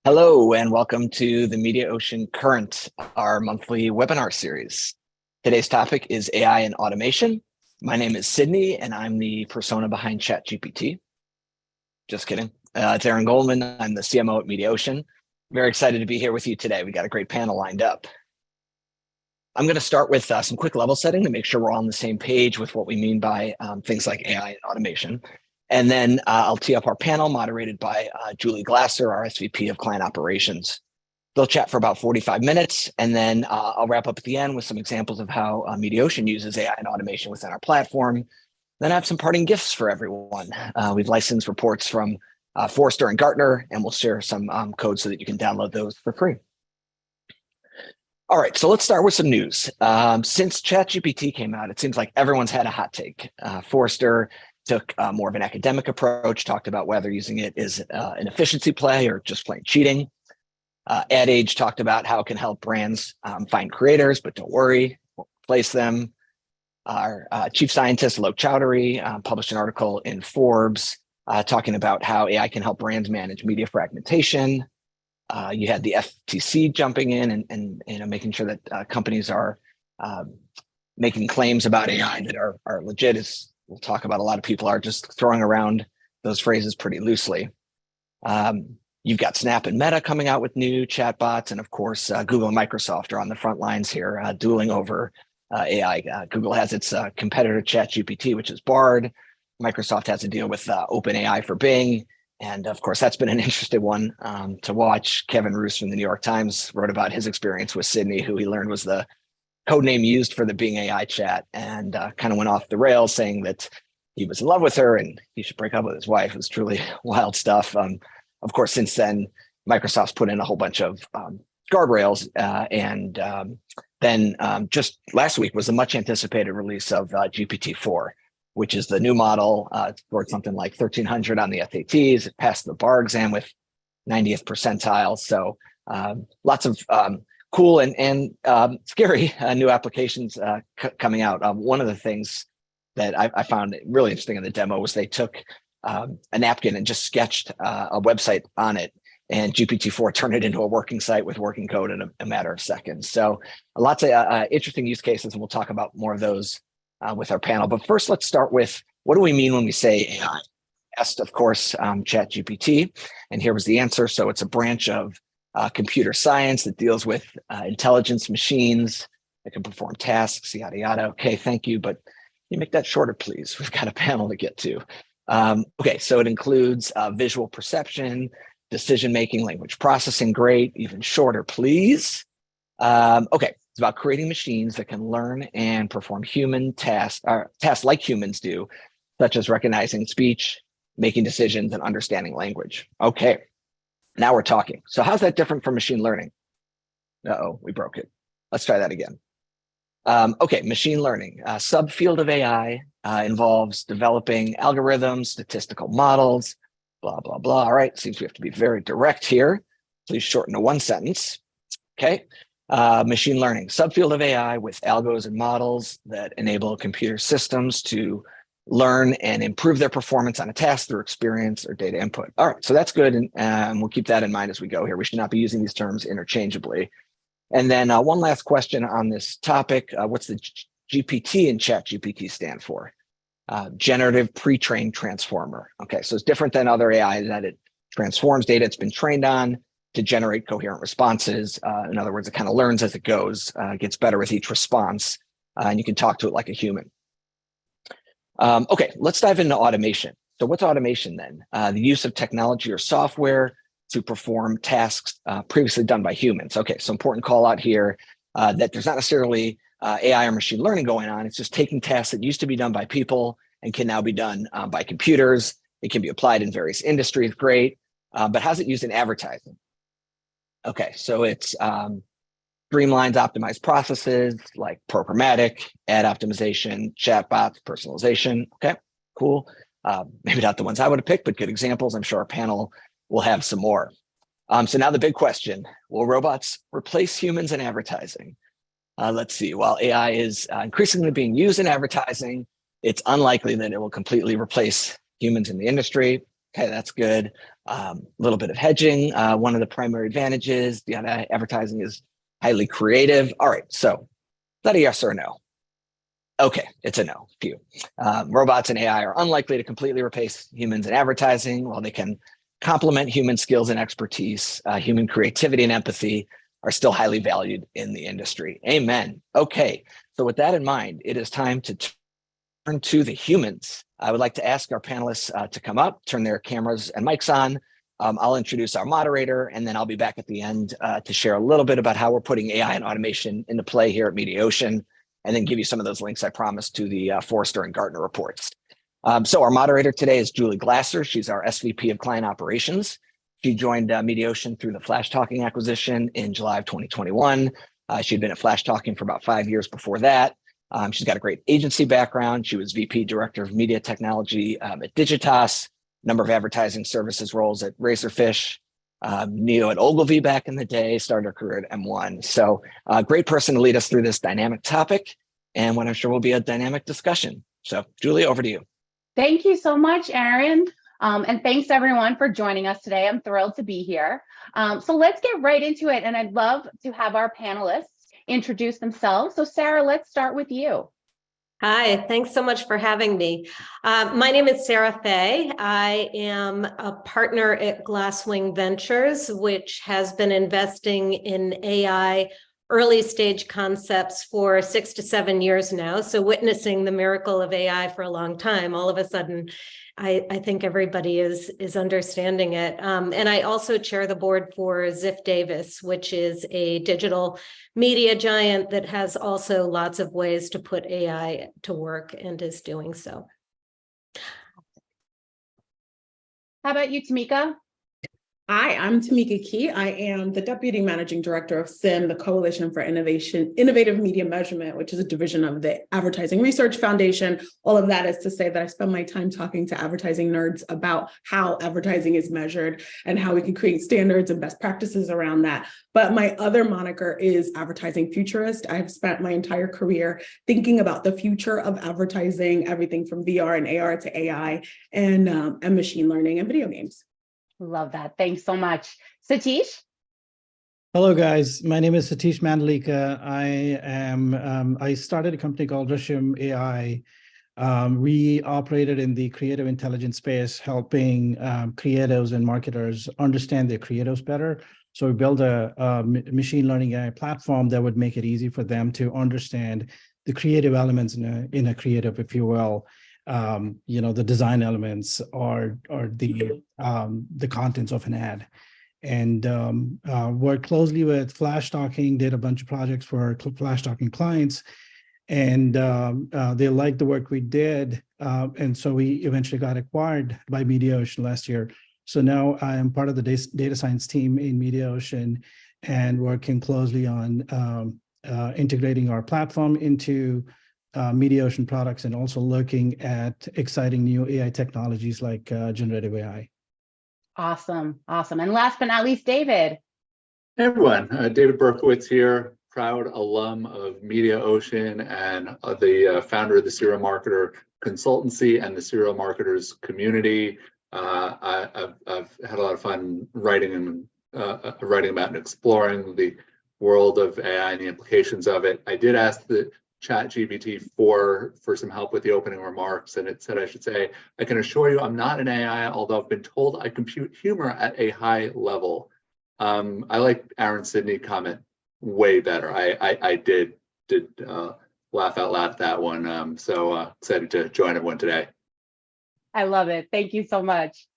Hello and welcome to the Mediaocean Current, our monthly webinar series. Today's topic is AI and automation. My name is Sydney and I'm the persona behind ChatGPT. Just kidding. It's Aaron Goldman. I'm the CMO at Mediaocean. Very excited to be here with you today. We got a great panel lined up. I'm going to start with some quick level setting to make sure we're all on the same page with what we mean by things like AI and automation. And then I'll tee up our panel moderated by Julie Glasser, our SVP of Client Operations. They'll chat for about 45 minutes, and then I'll wrap up at the end with some examples of how Mediaocean uses AI and automation within our platform. Then I have some parting gifts for everyone. We've licensed reports from Forrester and Gartner, and we'll share some codes so that you can download those for free. All right, so let's start with some news. Since ChatGPT came out, it seems like everyone's had a hot take. Forrester took more of an academic approach, talked about whether using it is an efficiency play or just plain cheating. Ad Age talked about how it can help brands find creators, but don't worry, won't replace them. Our chief scientist, Alok Chowdhury, published an article in Forbes talking about how AI can help brands manage media fragmentation. You had the FTC jumping in and making sure that companies are making claims about AI that are legit. As we'll talk about, a lot of people are just throwing around those phrases pretty loosely. You've got Snap and Meta coming out with new chatbots, and of course, Google and Microsoft are on the front lines here, dueling over AI. Google has its competitor ChatGPT, which is Bard. Microsoft has a deal with OpenAI for Bing. And of course, that's been an interesting one to watch. Kevin Roos from the New York Times wrote about his experience with Sydney, who he learned was the code name used for the Bing AI chat, and kind of went off the rails saying that he was in love with her and he should break up with his wife. It was truly wild stuff. Of course, since then, Microsoft's put in a whole bunch of guardrails. Then just last week was the much anticipated release of GPT-4, which is the new model. It scored something like 1,300 on the SATs. It passed the bar exam with 90th percentile. So lots of cool and scary new applications coming out. One of the things that I found really interesting in the demo was they took a napkin and just sketched a website on it, and GPT-4 turned it into a working site with working code in a matter of seconds. So lots of interesting use cases, and we'll talk about more of those with our panel. But first, let's start with, what do we mean when we say AI? Asked, of course, ChatGPT, and here was the answer. So it's a branch of computer science that deals with intelligence machines that can perform tasks, yada, yada. Okay, thank you, but can you make that shorter, please? We've got a panel to get to. Okay, so it includes visual perception, decision-making, language processing. Great, even shorter, please. Okay, it's about creating machines that can learn and perform human tasks like humans do, such as recognizing speech, making decisions, and understanding language. Okay, now we're talking. So how's that different from machine learning? Uh-oh, we broke it. Let's try that again. Okay, machine learning. A subfield of AI involves developing algorithms, statistical models, blah, blah, blah. All right, seems we have to be very direct here. Please shorten to one sentence. Okay. Machine learning, subfield of AI with algos and models that enable computer systems to learn and improve their performance on a task through experience or data input. All right, so that's good, and we'll keep that in mind as we go here. We should not be using these terms interchangeably. And then one last question on this topic. What's the GPT in ChatGPT stand for? Generative pre-trained transformer. Okay, so it's different than other AI that it transforms data it's been trained on to generate coherent responses. In other words, it kind of learns as it goes, gets better with each response, and you can talk to it like a human. Okay, let's dive into automation. So what's automation then? The use of technology or software to perform tasks previously done by humans. Okay, so important call out here that there's not necessarily AI or machine learning going on. It's just taking tasks that used to be done by people and can now be done by computers. It can be applied in various industries, great. But how's it used in advertising? Okay, so it's streamlines optimized processes like programmatic, ad optimization, chatbots, personalization. Okay, cool. Maybe not the ones I would have picked, but good examples. I'm sure our panel will have some more. So now the big question, will robots replace humans in advertising? Let's see, while AI is increasingly being used in advertising, it's unlikely that it will completely replace humans in the industry. Okay, that's good. A little bit of hedging. One of the primary advantages, advertising is highly creative. All right, so is that a yes or a no? Okay, it's a no. Phew. Robots and AI are unlikely to completely replace humans in advertising. While they can complement human skills and expertise, human creativity and empathy are still highly valued in the industry. Amen. Okay, so with that in mind, it is time to turn to the humans. I would like to ask our panelists to come up, turn their cameras and mics on. I'll introduce our moderator, and then I'll be back at the end to share a little bit about how we're putting AI and automation into play here at Mediaocean, and then give you some of those links I promised to the Forrester and Gartner reports. So our moderator today is Julie Glasser. She's our SVP of Client Operations. She joined Mediaocean through the Flash Talking acquisition in July of 2021. She'd been at Flash Talking for about 5 years before that. She's got a great agency background. She was VP Director of Media Technology at Digitas, number of advertising services roles at Razorfish, Neo at Ogilvy back in the day, started her career at M1. So great person to lead us through this dynamic topic and what I'm sure will be a dynamic discussion. So Julie, over to you. Thank you so much, Aaron. And thanks everyone for joining us today. I'm thrilled to be here. So let's get right into it. And I'd love to have our panelists introduce themselves. So Sarah, let's start with you. Hi, thanks so much for having me. My name is Sarah Fay. I am a partner at Glasswing Ventures, which has been investing in AI early stage concepts for 6 to 7 years now. So witnessing the miracle of AI for a long time, all of a sudden, I think everybody is understanding it. And I also chair the board for Ziff Davis, which is a digital media giant that has also lots of ways to put AI to work and is doing so. How about you, Tamika? Hi, I'm Tamika Key. I am the Deputy Managing Director of SIM, the Coalition for Innovative Media Measurement, which is a division of the Advertising Research Foundation. All of that is to say that I spend my time talking to advertising nerds about how advertising is measured and how we can create standards and best practices around that. But my other moniker is Advertising Futurist. I've spent my entire career thinking about the future of advertising, everything from VR and AR to AI and machine learning and video games. Love that. Thanks so much. Satish? Hello, guys. My name is Satish Mandalika. I started a company called Risham AI. We operated in the creative intelligence space, helping creatives and marketers understand their creatives better. So we built a machine learning AI platform that would make it easy for them to understand the creative elements in a creative, if you will. The design elements or the contents of an ad, and worked closely with Flash Talking, did a bunch of projects for Flash Talking clients, and they liked the work we did, and so we eventually got acquired by Mediaocean last year. So now I am part of the data science team in Mediaocean and working closely on integrating our platform into Mediaocean products, and also looking at exciting new AI technologies like generative AI. Awesome. And last but not least, David. Hey everyone, David Berkowitz here, proud alum of Mediaocean and the founder of the Serial Marketer Consultancy and the Serial Marketers community. I've had a lot of fun writing about and exploring the world of AI and the implications of it. I did ask the ChatGPT for some help with the opening remarks, and it said I should say, I can assure you I'm not an AI, although I've been told I compute humor at a high level. I like Aaron Sidney comment way better. I did laugh out loud at that one. So excited to join everyone today. I love it. Thank you so much.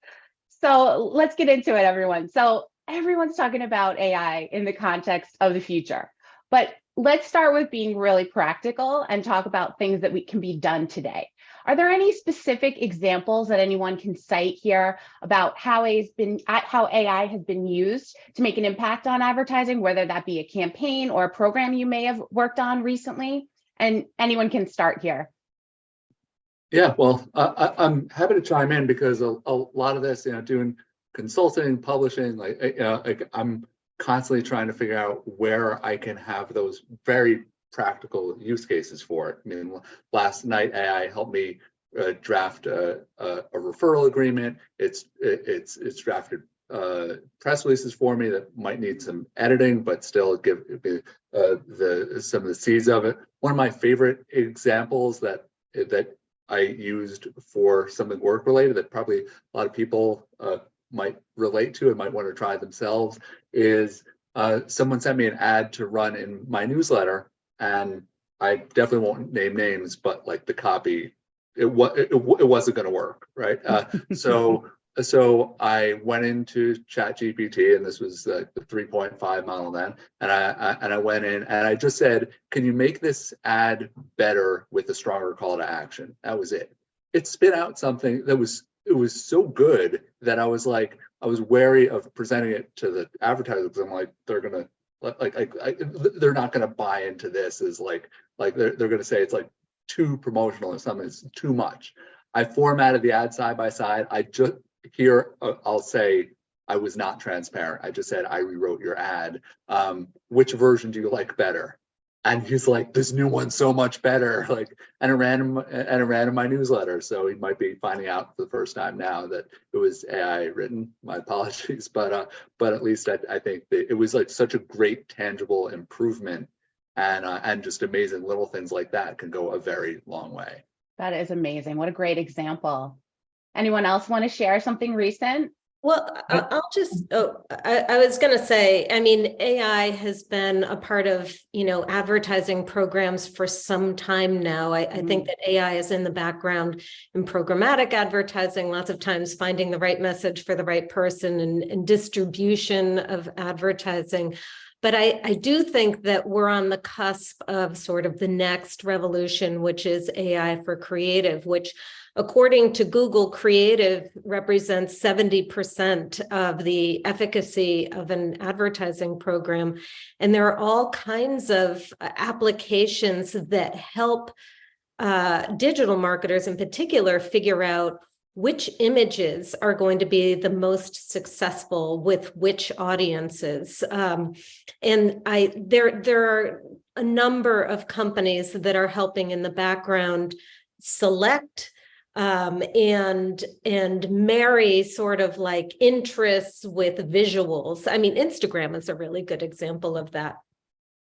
So let's get into it, everyone. So everyone's talking about AI in the context of the future, but let's start with being really practical and talk about things that can be done today. Are there any specific examples that anyone can cite here about how AI has been used to make an impact on advertising, whether that be a campaign or a program you may have worked on recently? And anyone can start here. Yeah, well, I'm happy to chime in because a lot of this, doing consulting, publishing, I'm constantly trying to figure out where I can have those very practical use cases for it. I mean, last night AI helped me draft a referral agreement. It's drafted press releases for me that might need some editing, but still give some of the seeds of it. One of my favorite examples that I used for something work related that probably a lot of people might relate to and might want to try themselves is someone sent me an ad to run in my newsletter, and I definitely won't name names, but like the copy, it wasn't going to work, right? So I went into ChatGPT, and this was the 3.5 model then, and I went in and I just said, "Can you make this ad better with a stronger call to action?" That was it. It spit out something that was so good that I was wary of presenting it to the advertisers, because I'm like, they're gonna they're not gonna buy into this as like they're gonna say it's like too promotional or something. It's too much. I formatted the ad side by side. I'll say I was not transparent. I just said, I rewrote your ad. Which version do you like better? And he's like, this new one's so much better. And it ran in my newsletter. So he might be finding out for the first time now that it was AI written. My apologies, but at least I think that it was like such a great tangible improvement, and just amazing little things like that can go a very long way. That is amazing. What a great example. Anyone else want to share something recent? Well, I'll just, I was going to say, I mean, AI has been a part of, advertising programs for some time now. I think that AI is in the background in programmatic advertising, lots of times finding the right message for the right person and distribution of advertising. But I do think that we're on the cusp of sort of the next revolution, which is AI for creative, which according to Google, creative represents 70% of the efficacy of an advertising program. And there are all kinds of applications that help digital marketers in particular figure out which images are going to be the most successful with which audiences. And there are a number of companies that are helping in the background select and marry sort of like interests with visuals. I mean, Instagram is a really good example of that.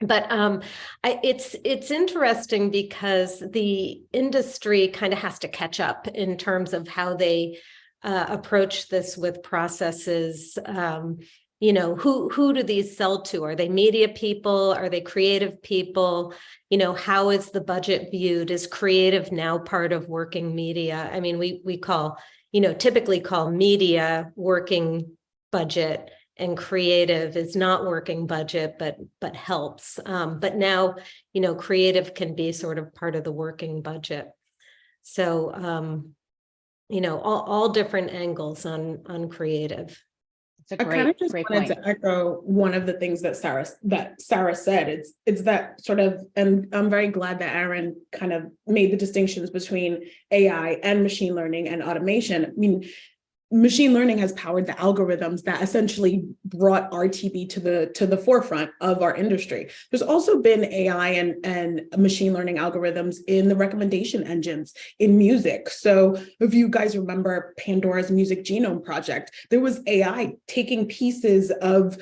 But it's interesting because the industry kind of has to catch up in terms of how they approach this with processes. Who do these sell to? Are they media people? Are they creative people? How is the budget viewed? Is creative now part of working media? I mean, we typically call media working budget, and creative is not working budget, but helps. But now, creative can be sort of part of the working budget. So, all different angles on creative. It's a great, I just wanted to echo one of the things that Sarah said. It's that sort of, and I'm very glad that Aaron kind of made the distinctions between AI and machine learning and automation. I mean, machine learning has powered the algorithms that essentially brought RTB to the forefront of our industry. There's also been AI and machine learning algorithms in the recommendation engines in music. So if you guys remember Pandora's Music Genome Project, there was AI taking pieces of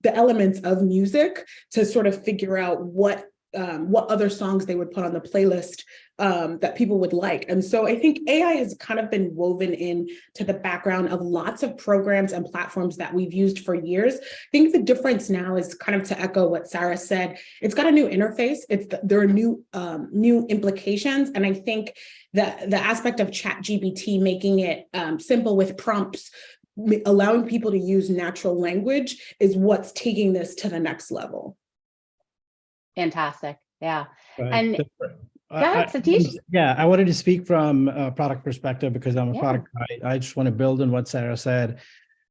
the elements of music to sort of figure out what other songs they would put on the playlist that people would like. And so I think AI has kind of been woven in to the background of lots of programs and platforms that we've used for years. I think the difference now is kind of to echo what Sarah said. It's got a new interface. There are new implications. And I think that the aspect of ChatGPT making it simple with prompts, allowing people to use natural language is what's taking this to the next level. Fantastic. Yeah. Right. And go ahead, Satish. I wanted to speak from a product perspective because I'm a product guy. I just want to build on what Sarah said.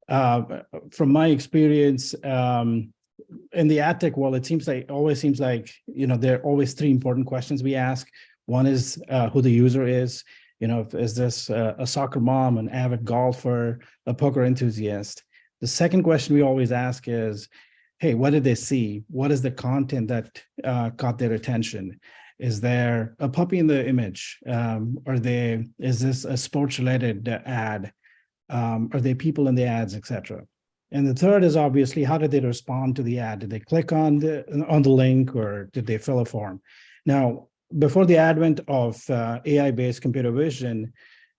From my experience in the ad tech world, it always seems like, there are always three important questions we ask. One is who the user is. Is this a soccer mom, an avid golfer, a poker enthusiast? The second question we always ask is, hey, what did they see? What is the content that caught their attention? Is there a puppy in the image? Is this a sports related ad? Are there people in the ads, etc.? And the third is obviously, how did they respond to the ad? Did they click on the link, or did they fill a form? Now, before the advent of AI-based computer vision,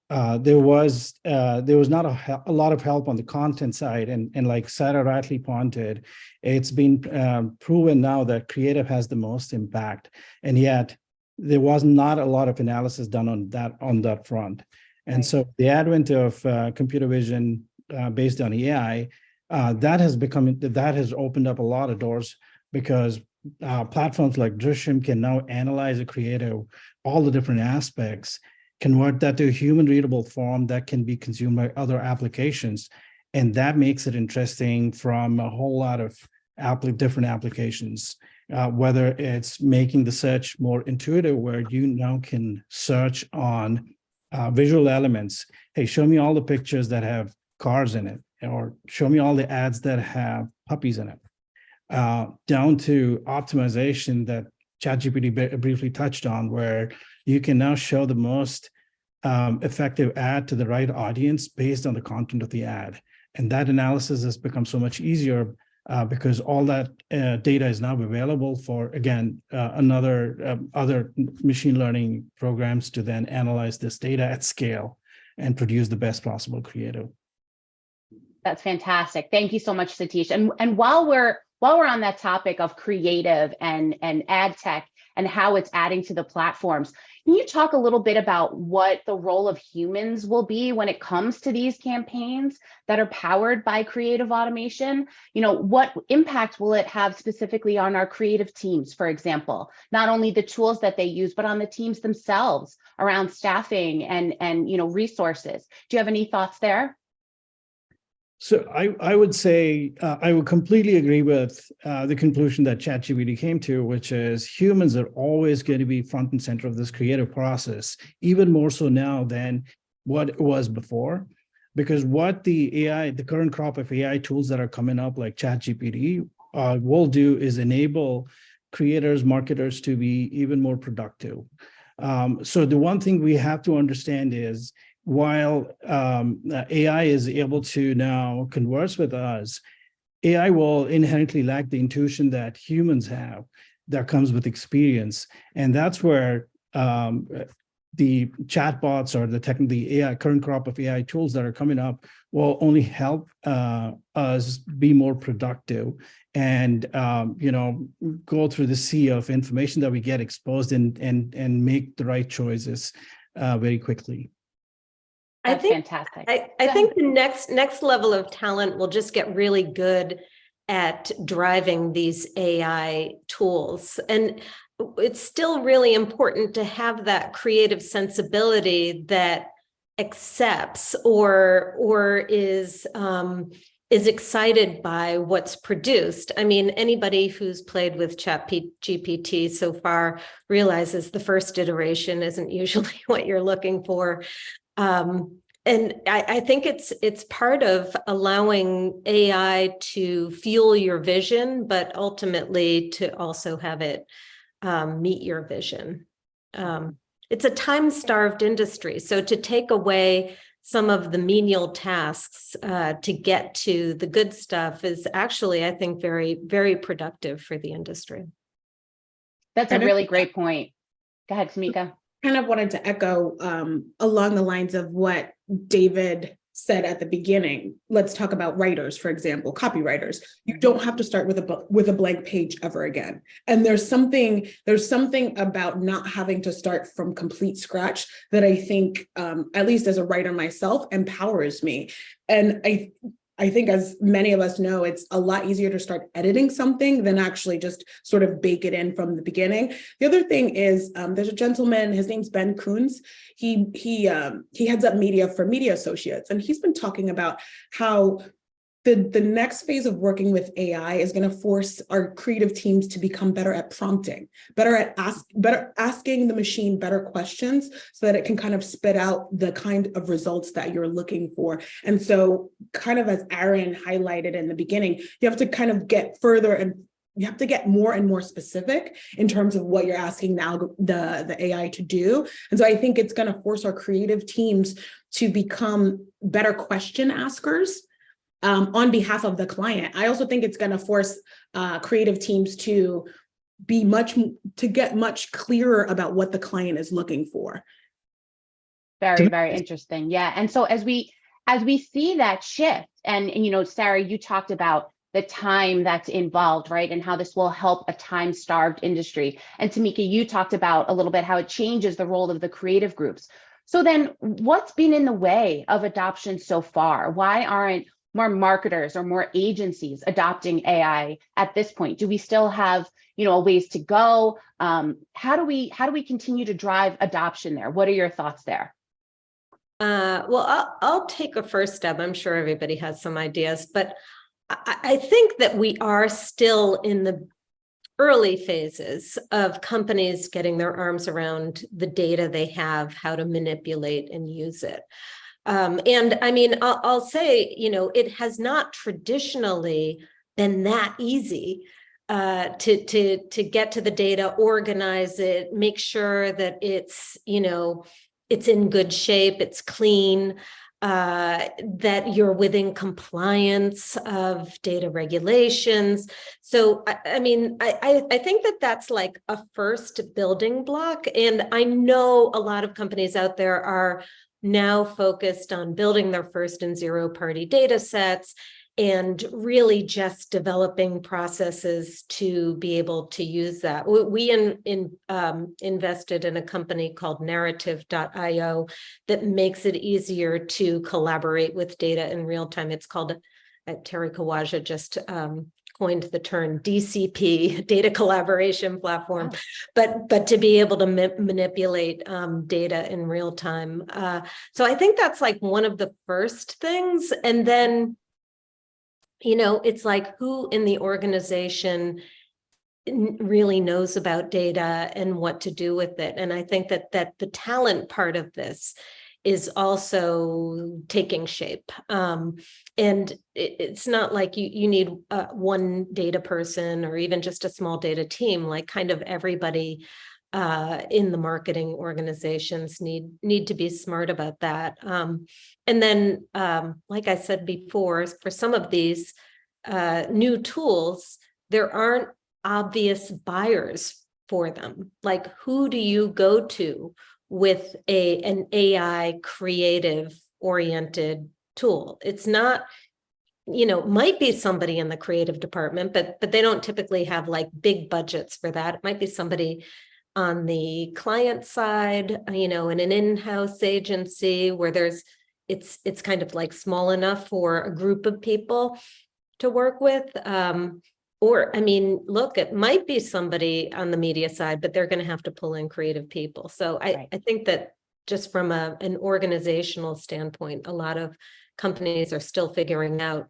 there was not a lot of help on the content side, and like Sarah rightly pointed, it's been proven now that creative has the most impact, and yet there was not a lot of analysis done on that front. And Right. so the advent of computer vision based on AI, that has opened up a lot of doors, because platforms like Drishyam can now analyze a creative, all the different aspects, convert that to a human readable form that can be consumed by other applications. And that makes it interesting from a whole lot of different applications, whether it's making the search more intuitive, where you now can search on visual elements. Hey, show me all the pictures that have cars in it, or show me all the ads that have puppies in it, down to optimization that ChatGPT briefly touched on, where you can now show the most effective ad to the right audience based on the content of the ad. And that analysis has become so much easier because all that data is now available for, again, other machine learning programs to then analyze this data at scale and produce the best possible creative. That's fantastic. Thank you so much, Satish. And while we're on that topic of creative and ad tech and how it's adding to the platforms, can you talk a little bit about what the role of humans will be when it comes to these campaigns that are powered by creative automation? You know, what impact will it have specifically on our creative teams, for example? Not only the tools that they use, but on the teams themselves around staffing and resources. Do you have any thoughts there? So I would say I would completely agree with the conclusion that ChatGPT came to, which is humans are always going to be front and center of this creative process, even more so now than what it was before. Because what the current crop of AI tools that are coming up, like ChatGPT, will do is enable creators, marketers to be even more productive. So the one thing we have to understand is, while AI is able to now converse with us, AI will inherently lack the intuition that humans have that comes with experience. And that's where the chatbots or the AI current crop of AI tools that are coming up will only help us be more productive and go through the sea of information that we get exposed and make the right choices very quickly. That's fantastic. I think the next level of talent will just get really good at driving these AI tools. And it's still really important to have that creative sensibility that accepts or is excited by what's produced. I mean, anybody who's played with ChatGPT so far realizes the first iteration isn't usually what you're looking for. And I think it's part of allowing AI to fuel your vision, but ultimately to also have it meet your vision. It's a time-starved industry, so to take away some of the menial tasks to get to the good stuff is actually, I think, very, very productive for the industry. That's a really great point. Go ahead, Tamika. Kind of wanted to echo along the lines of what David said at the beginning. Let's talk about writers, for example, copywriters. You don't have to start with a blank page ever again. And there's something about not having to start from complete scratch that I think, at least as a writer myself, empowers me. And I think, as many of us know, it's a lot easier to start editing something than actually just sort of bake it in from the beginning. The other thing is, there's a gentleman, his name's Ben Coons. He heads up media for Media Associates, and he's been talking about how the next phase of working with AI is going to force our creative teams to become better at prompting, better at asking the machine better questions so that it can kind of spit out the kind of results that you're looking for. And so, kind of as Aaron highlighted in the beginning, you have to kind of get further and get more and more specific in terms of what you're asking the AI to do. And so I think it's going to force our creative teams to become better question askers on behalf of the client. I also think it's going to force creative teams to get much clearer about what the client is looking for. Very, very interesting. Yeah. And so as we see that shift, and you know, Sarah, you talked about the time that's involved, right? And how this will help a time-starved industry. And Tamika, you talked about a little bit how it changes the role of the creative groups. So then what's been in the way of adoption so far? Why aren't more marketers or more agencies adopting AI at this point? Do we still have, you know, a ways to go? How do we continue to drive adoption there? What are your thoughts there? Well, I'll take a first step. I'm sure everybody has some ideas, but I think that we are still in the early phases of companies getting their arms around the data they have, how to manipulate and use it. And I mean, I'll say, you know, it has not traditionally been that easy to get to the data, organize it, make sure that it's, you know, it's in good shape, it's clean, that you're within compliance of data regulations. So, I mean, I think that that's like a first building block. And I know a lot of companies out there are now focused on building their first and zero-party data sets and really just developing processes to be able to use that. We invested in a company called narrative.io that makes it easier to collaborate with data in real time. It's called, Terry Kawaja just coined the term DCP, data collaboration platform, but to be able to manipulate data in real time. So I think that's like one of the first things. And then, you know, it's like who in the organization really knows about data and what to do with it. And I think that the talent part of this is also taking shape. And it's not like you need one data person or even just a small data team, like kind of everybody in the marketing organizations need to be smart about that. And then, like I said before, for some of these new tools, there aren't obvious buyers for them. Like, who do you go to with an AI creative oriented tool? It's not, you know, might be somebody in the creative department, but they don't typically have like big budgets for that. It might be somebody on the client side, you know, in an in-house agency where it's kind of like small enough for a group of people to work with. Or, I mean, look, it might be somebody on the media side, but they're going to have to pull in creative people. So I think that just from an organizational standpoint, a lot of companies are still figuring out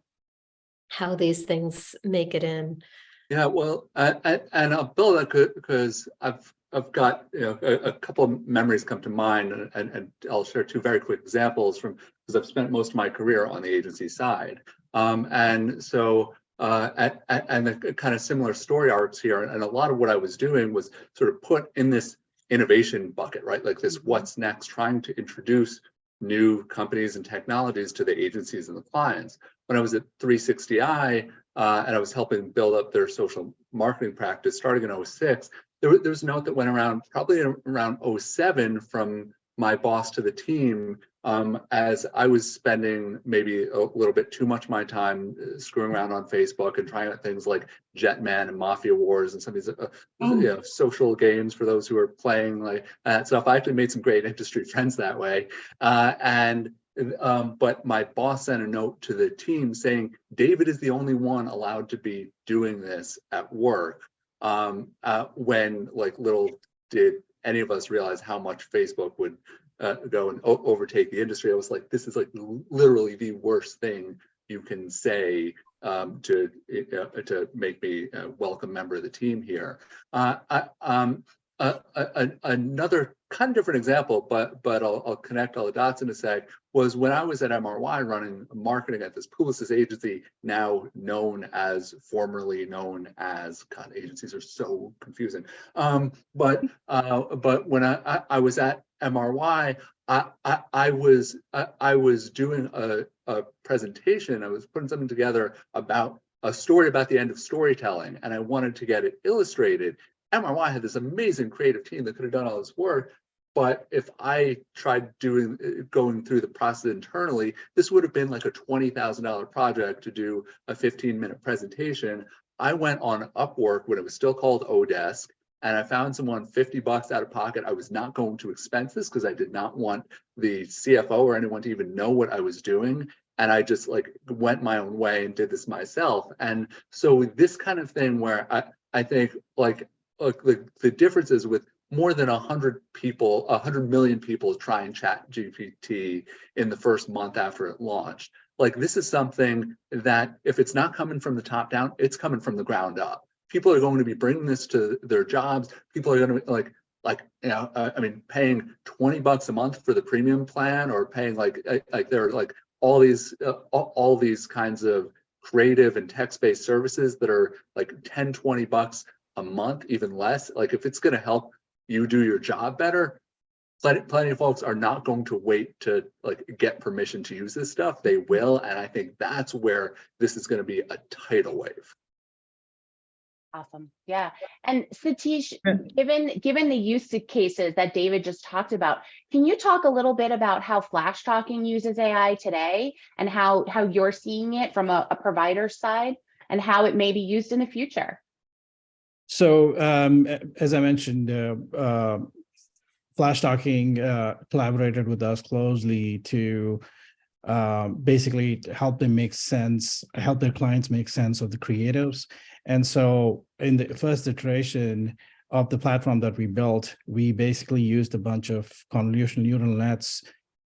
how these things make it in. Yeah, well, and I'll build that because I've got, you know, a couple of memories come to mind, and I'll share two very quick examples because I've spent most of my career on the agency side, and so. And the kind of similar story arcs here, and a lot of what I was doing was sort of put in this innovation bucket, right? Like this, what's next, trying to introduce new companies and technologies to the agencies and the clients. When I was at 360i, and I was helping build up their social marketing practice starting in 06, there was a note that went around probably around 07 from my boss to the team, as I was spending maybe a little bit too much of my time screwing around on Facebook and trying out things like Jetman and Mafia Wars and some of these you know, social games for those who are playing like that stuff. I actually made some great industry friends that way. But my boss sent a note to the team saying, David is the only one allowed to be doing this at work. When like little did any of us realize how much Facebook would go and overtake the industry. I was like, this is like literally the worst thing you can say to make me a welcome member of the team here. another kind of different example, but I'll connect all the dots in a sec, was when I was at MRY running marketing at this Publicis agency, now formerly known as, God, agencies are so confusing. But when I was at MRY, I was doing a presentation. I was putting something together about a story about the end of storytelling, and I wanted to get it illustrated. MRY had this amazing creative team that could have done all this work, but if I tried going through the process internally, this would have been like a $20,000 project to do a 15-minute presentation. I went on Upwork when it was still called Odesk, and I found someone $50 out of pocket. I was not going to expense this because I did not want the CFO or anyone to even know what I was doing. And I just like went my own way and did this myself. And so this kind of thing where I think like the difference is with more than 100 million people trying Chat GPT in the first month after it launched. Like this is something that if it's not coming from the top down, it's coming from the ground up. People are going to be bringing this to their jobs. People are going to be I mean, paying $20 a month for the premium plan, or paying there are like all these kinds of creative and text-based services that are like $10, $20 a month, even less. Like if it's going to help you do your job better, plenty of folks are not going to wait to like get permission to use this stuff. They will, and I think that's where this is going to be a tidal wave. Awesome. Yeah. And Satish, given the use cases that David just talked about, can you talk a little bit about how Flash Talking uses AI today and how you're seeing it from a provider side and how it may be used in the future? So as I mentioned, Flash Talking collaborated with us closely to basically help them help their clients make sense of the creatives. And so in the first iteration of the platform that we built, we basically used a bunch of convolutional neural nets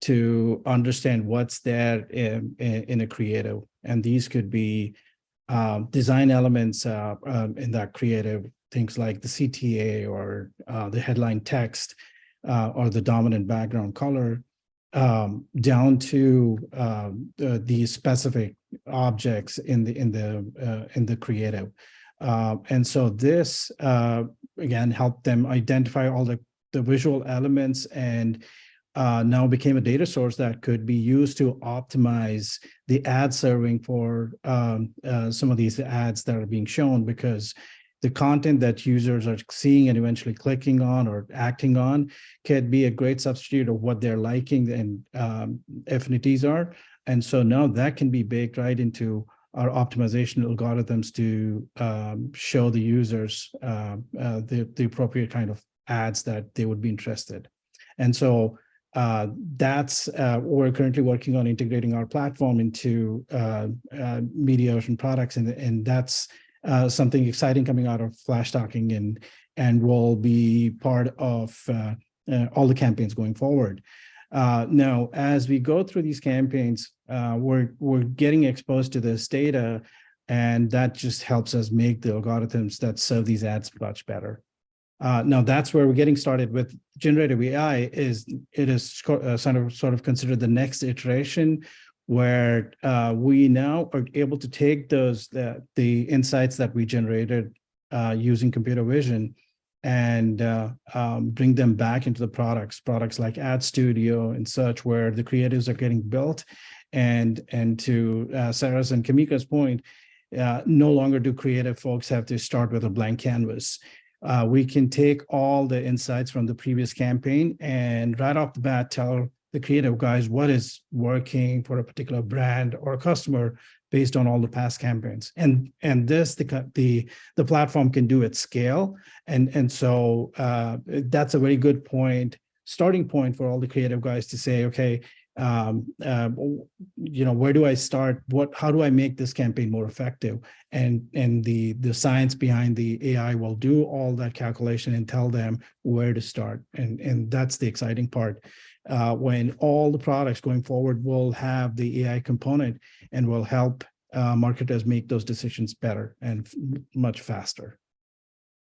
to understand what's there in a creative. And these could be design elements in that creative, things like the CTA or the headline text or the dominant background color, down to the specific objects in the creative, and so this again helped them identify all the visual elements, and now became a data source that could be used to optimize the ad serving for some of these ads that are being shown, because the content that users are seeing and eventually clicking on or acting on could be a great substitute of what they're liking and affinities are. And so now that can be baked right into our optimization algorithms to show the users the appropriate kind of ads that they would be interested. And so that's we're currently working on integrating our platform into Mediaocean products, and that's something exciting coming out of Flash Talking, and will be part of all the campaigns going forward. Now, as we go through these campaigns, we're getting exposed to this data, and that just helps us make the algorithms that serve these ads much better. Now, that's where we're getting started with generative AI. It is sort of considered the next iteration, where we now are able to take the insights that we generated using computer vision and bring them back into the products like Ad Studio and such, where the creatives are getting built. And to Sarah's and Kamika's point, no longer do creative folks have to start with a blank canvas. We can take all the insights from the previous campaign and right off the bat tell the creative guys what is working for a particular brand or a customer based on all the past campaigns. And this the platform can do at scale. And so that's a very good starting point for all the creative guys to say, okay, where do I start? How do I make this campaign more effective? And the science behind the AI will do all that calculation and tell them where to start. And that's the exciting part. When all the products going forward will have the AI component and will help marketers make those decisions better and much faster.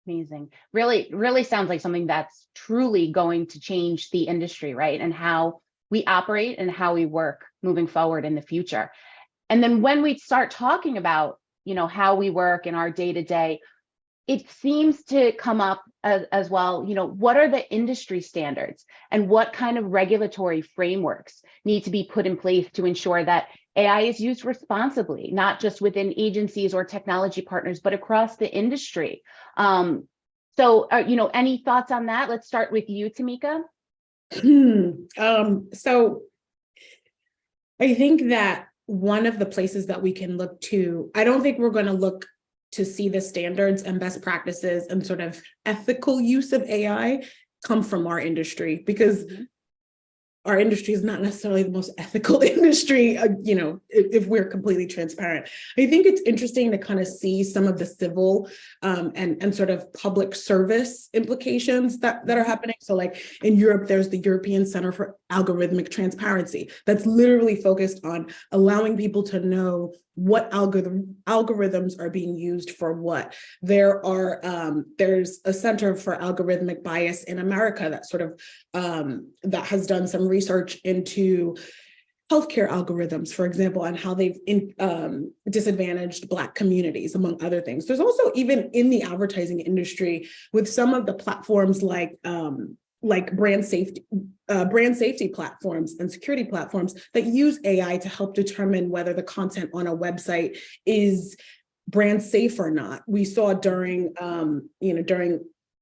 Amazing. Really, really sounds like something that's truly going to change the industry, right? And how we operate and how we work moving forward in the future. And then when we start talking about, how we work in our day to day, it seems to come up as well, what are the industry standards and what kind of regulatory frameworks need to be put in place to ensure that AI is used responsibly, not just within agencies or technology partners, but across the industry. Any thoughts on that? Let's start with you, Tamika. So I think that one of the places that we can look to, I don't think we're going to look to see the standards and best practices and sort of ethical use of AI come from our industry, because our industry is not necessarily the most ethical industry, if we're completely transparent. I think it's interesting to kind of see some of the civil and sort of public service implications that are happening. So like in Europe, there's the European Center for Algorithmic Transparency that's literally focused on allowing people to know what algorithms are being used for what. There's a Center for Algorithmic Bias in America that sort of that has done some research into healthcare algorithms, for example, and how they've disadvantaged Black communities, among other things. There's also, even in the advertising industry, with some of the platforms like brand safety platforms and security platforms that use AI to help determine whether the content on a website is brand safe or not. We saw during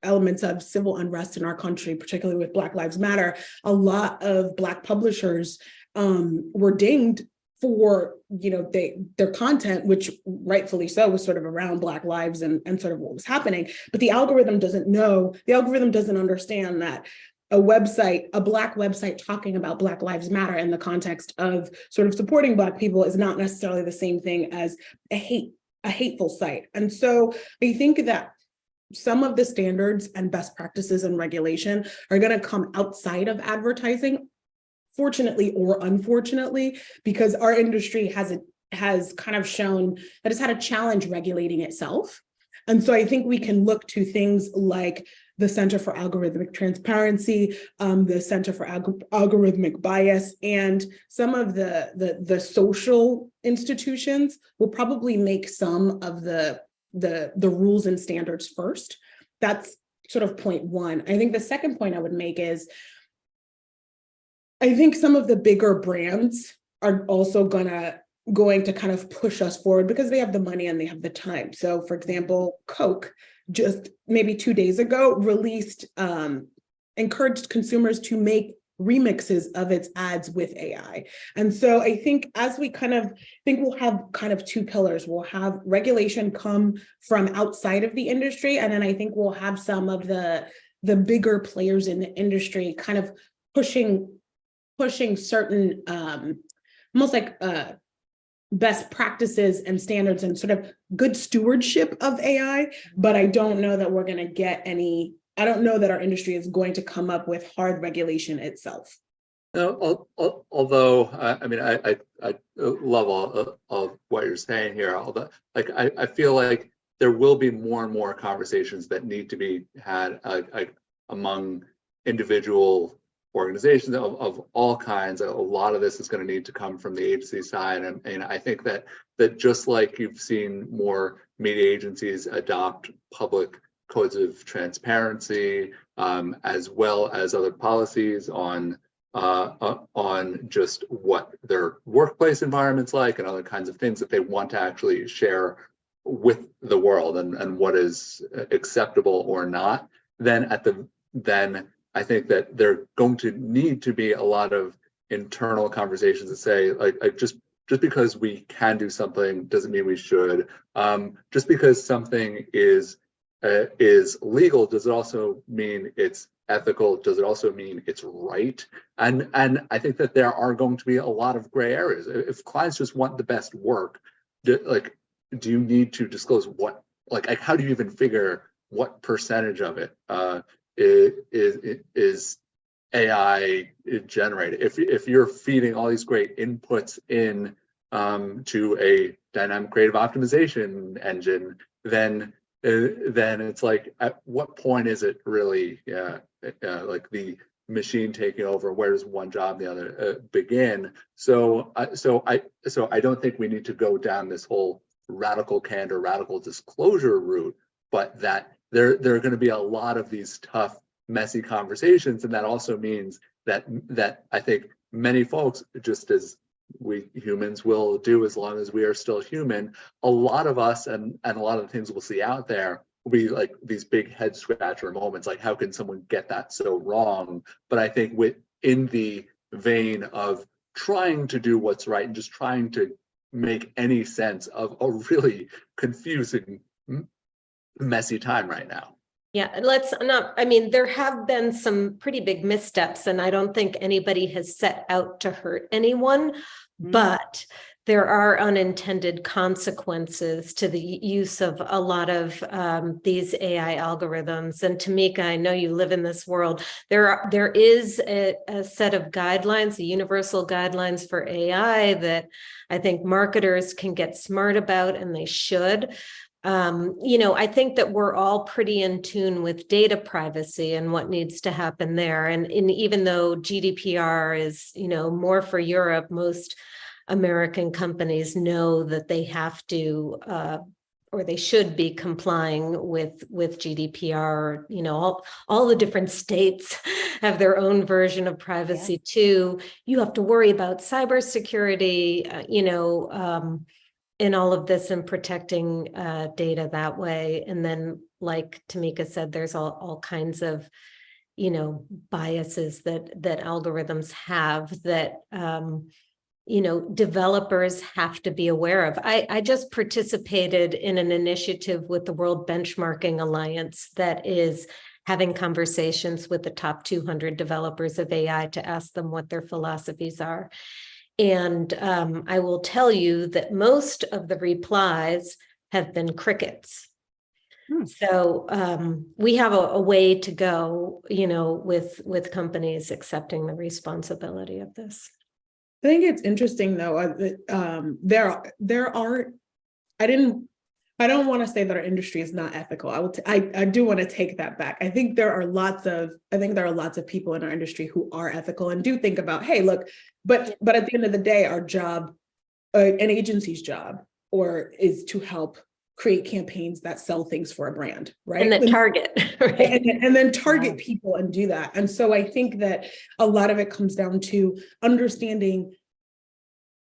elements of civil unrest in our country, particularly with Black Lives Matter, a lot of Black publishers were dinged for their content, which rightfully so was sort of around Black lives and sort of what was happening. But the algorithm doesn't understand that a Black website talking about Black Lives Matter in the context of sort of supporting Black people is not necessarily the same thing as a hateful site. And so I think that some of the standards and best practices and regulation are going to come outside of advertising, fortunately or unfortunately, because our industry has kind of shown that it's had a challenge regulating itself. And so I think we can look to things like the Center for Algorithmic Transparency, the Center for Algorithmic Bias, and some of the social institutions will probably make some of the rules and standards first. That's sort of point one. I think the second point I would make is, I think some of the bigger brands are also going to kind of push us forward because they have the money and they have the time. So for example, Coke just maybe 2 days ago encouraged consumers to make remixes of its ads with AI. And so I think we'll have kind of two pillars. We'll have regulation come from outside of the industry. And then I think we'll have some of the bigger players in the industry kind of pushing certain almost like best practices and standards and sort of good stewardship of AI. But I don't know that we're going to get I don't know that our industry is going to come up with hard regulation itself. No, although I love all of what you're saying here. Although, I feel like there will be more and more conversations that need to be had among individual organizations of all kinds. A lot of this is going to need to come from the agency side, and I think that just like you've seen more media agencies adopt public codes of transparency, as well as other policies on just what their workplace environment's like and other kinds of things that they want to actually share with the world and what is acceptable or not, then I think that there are going to need to be a lot of internal conversations to say, like just because we can do something doesn't mean we should. Just because something is legal, does it also mean it's ethical? Does it also mean it's right? And I think that there are going to be a lot of gray areas. If clients just want the best work, do you need to disclose what? How do you even figure what percentage of it is AI generated? If you're feeding all these great inputs in to a dynamic creative optimization engine, then then it's like, at what point is it really, like the machine taking over? Where does one job the other begin? So I don't think we need to go down this whole radical candor, radical disclosure route, but that there are going to be a lot of these tough, messy conversations, and that also means that I think many folks, just as we humans will do as long as we are still human, a lot of us and a lot of the things we'll see out there will be like these big head scratcher moments, like how can someone get that so wrong? But I think within the vein of trying to do what's right and just trying to make any sense of a really confusing, messy time right now. Yeah, let's not, I mean, there have been some pretty big missteps, and I don't think anybody has set out to hurt anyone, but there are unintended consequences to the use of a lot of these AI algorithms. And Tamika, I know you live in this world. There is a set of guidelines, the universal guidelines for AI that I think marketers can get smart about, and they should. I think that we're all pretty in tune with data privacy and what needs to happen there. And even though GDPR is, more for Europe, most American companies know that they have to, or they should be complying with GDPR. All the different states have their own version of privacy too. You have to worry about cybersecurity, in all of this and protecting data that way. And then, like Tamika said, there's all kinds of, biases that algorithms have that, developers have to be aware of. I just participated in an initiative with the World Benchmarking Alliance that is having conversations with the top 200 developers of AI to ask them what their philosophies are. And I will tell you that most of the replies have been crickets. So we have a way to go, with companies accepting the responsibility of this. I think it's interesting though, there are, I don't want to say that our industry is not ethical. I do want to take that back. I think there are lots of people in our industry who are ethical and do think about, hey, look, but at the end of the day, our job, an agency's job, is to help create campaigns that sell things for a brand, right? And then target, right? And then target people and do that. And so I think that a lot of it comes down to understanding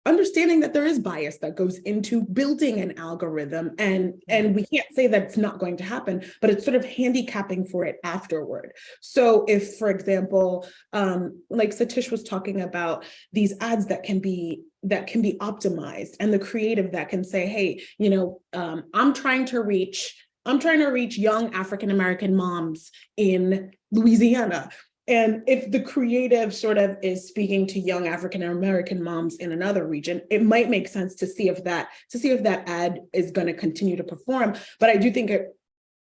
that there is bias that goes into building an algorithm, and we can't say that it's not going to happen, but it's sort of handicapping for it afterward. So if, for example, like Satish was talking about, these ads that can be optimized, and the creative that can say, hey, I'm trying to reach young African-American moms in Louisiana. And if the creative sort of is speaking to young African-American moms in another region, it might make sense to see if that ad is going to continue to perform. But I do think it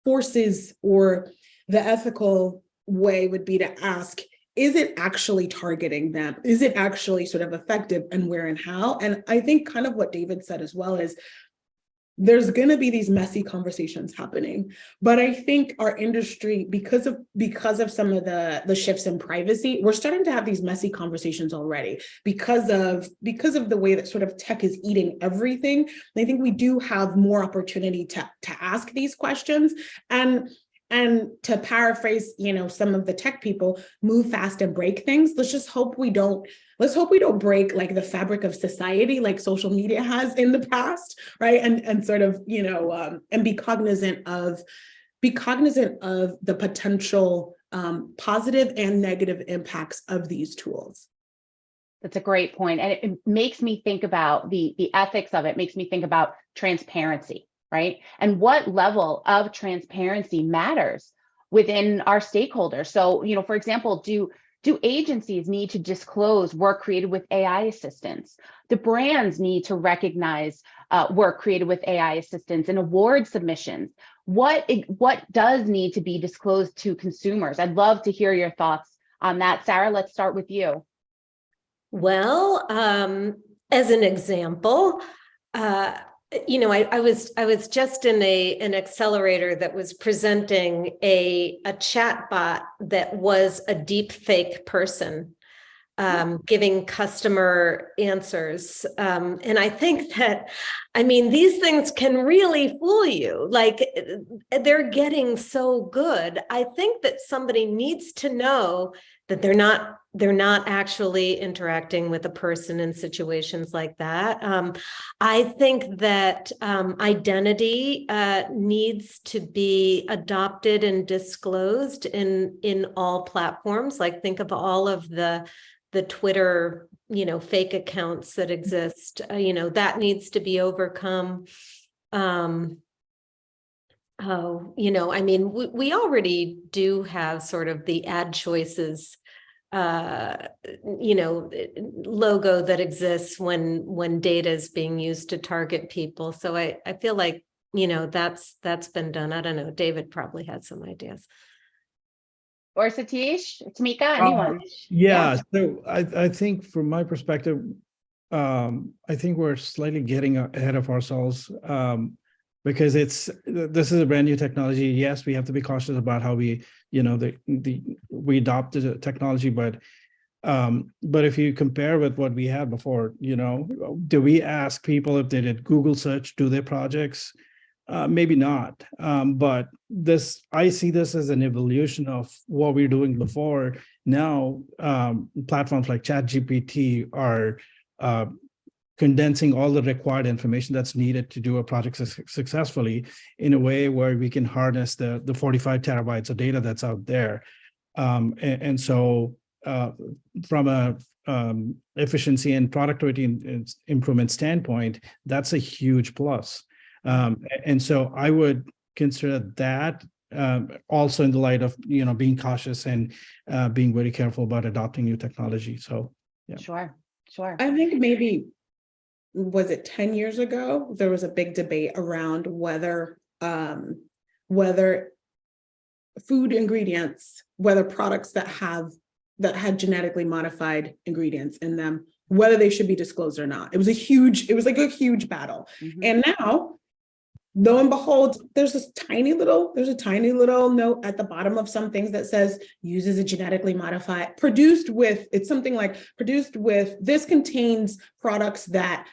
forces, or the ethical way would be to ask, is it actually targeting them? Is it actually sort of effective, and where and how? And I think kind of what David said as well is, there's going to be these messy conversations happening, but I think our industry, because of some of the shifts in privacy, we're starting to have these messy conversations already because of the way that sort of tech is eating everything. And I think we do have more opportunity to ask these questions, and to paraphrase, some of the tech people, move fast and break things. Let's hope we don't break like the fabric of society, like social media has in the past, right? And sort of, and be cognizant of the potential positive and negative impacts of these tools. That's a great point. And it makes me think about the ethics of it, makes me think about transparency, right? And what level of transparency matters within our stakeholders. So, for example, do agencies need to disclose work created with AI assistance? Do brands need to recognize work created with AI assistance in award submissions? What does need to be disclosed to consumers? I'd love to hear your thoughts on that. Sarah, let's start with you. Well, as an example, You know, I was just in an accelerator that was presenting a chat bot that was a deep fake person giving customer answers. And I think that, I mean, these things can really fool you. Like, they're getting so good. I think that somebody needs to know that they're not actually interacting with a person in situations like that. I think that identity needs to be adopted and disclosed in all platforms. Like, think of all of the Twitter, you know, fake accounts that exist. You know, that needs to be overcome. Oh, you know, I mean, we already do have sort of the ad choices, you know, logo that exists when data is being used to target people. So I feel like, you know, that's been done. I don't know. David probably had some ideas. Or Satish, Tamika, anyone? Yeah, so I think from my perspective, I think we're slightly getting ahead of ourselves because this is a brand new technology. Yes, we have to be cautious about how we, you know, we adopt the technology, but if you compare with what we had before, you know, do we ask people if they did Google search, do their projects? Maybe not, but I see this as an evolution of what we were doing before. Now, platforms like ChatGPT are condensing all the required information that's needed to do a project successfully in a way where we can harness the 45 terabytes of data that's out there. And so from a efficiency and productivity and improvement standpoint, that's a huge plus. And so I would consider that also in the light of, you know, being cautious and being very careful about adopting new technology. So, yeah. Sure. I think maybe, was it 10 years ago, there was a big debate around whether food ingredients, whether products that had genetically modified ingredients in them, whether they should be disclosed or not. It was like a huge battle. Mhm. And now, lo and behold, there's a tiny little note at the bottom of some things that says uses a genetically modified, it's something like this contains products that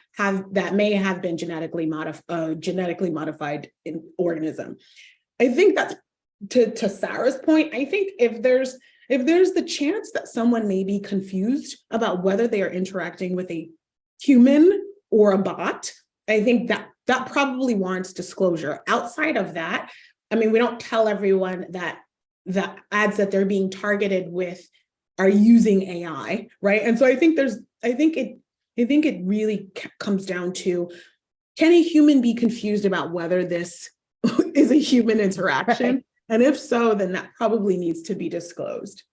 may have been genetically modified in organism. I think that's to Sarah's point. I think if there's the chance that someone may be confused about whether they are interacting with a human or a bot, I think that probably warrants disclosure. Outside of that, I mean, we don't tell everyone that the ads that they're being targeted with are using AI, right? And so I think it really comes down to, can a human be confused about whether this is a human interaction? Right. And if so, then that probably needs to be disclosed.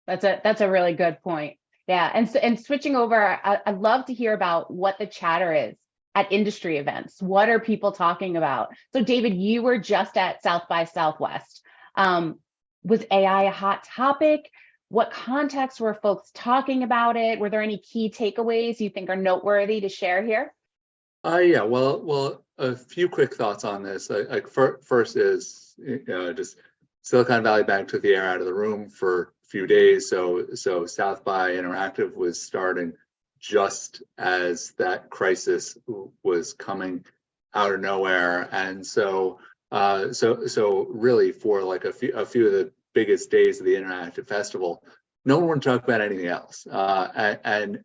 That's a really good point. Yeah, and switching over, I'd love to hear about what the chatter is at industry events. What are people talking about? So David, you were just at South by Southwest. Was AI a hot topic? What context were folks talking about it? Were there any key takeaways you think are noteworthy to share here? Yeah, well, a few quick thoughts on this. Like first is, you know, just Silicon Valley Bank took the air out of the room for a few days. So South by Interactive was starting just as that crisis was coming out of nowhere, and so really for like a few of the biggest days of the Interactive Festival, no one wanted to talk about anything else, and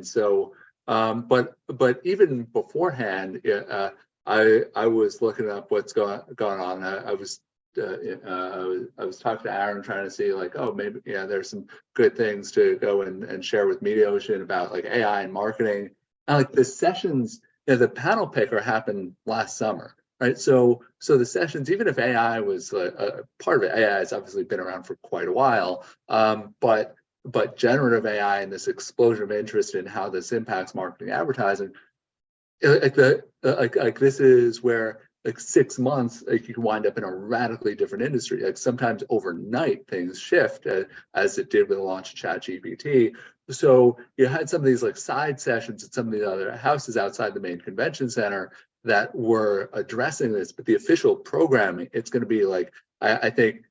so but even beforehand, I was looking up what's going on. I was talking to Aaron, trying to see like, oh, maybe, yeah, there's some good things to go and share with Mediaocean about like AI and marketing. And like the sessions, you know, the panel picker happened last summer, right? So the sessions, even if AI was a part of it, AI has obviously been around for quite a while, but generative AI and this explosion of interest in how this impacts marketing and advertising, like this is where like 6 months, like you can wind up in a radically different industry. Like sometimes overnight things shift, as it did with the launch of ChatGPT. so you had some of these like side sessions at some of the other houses outside the main convention center that were addressing this, but the official programming, it's going to be like, I think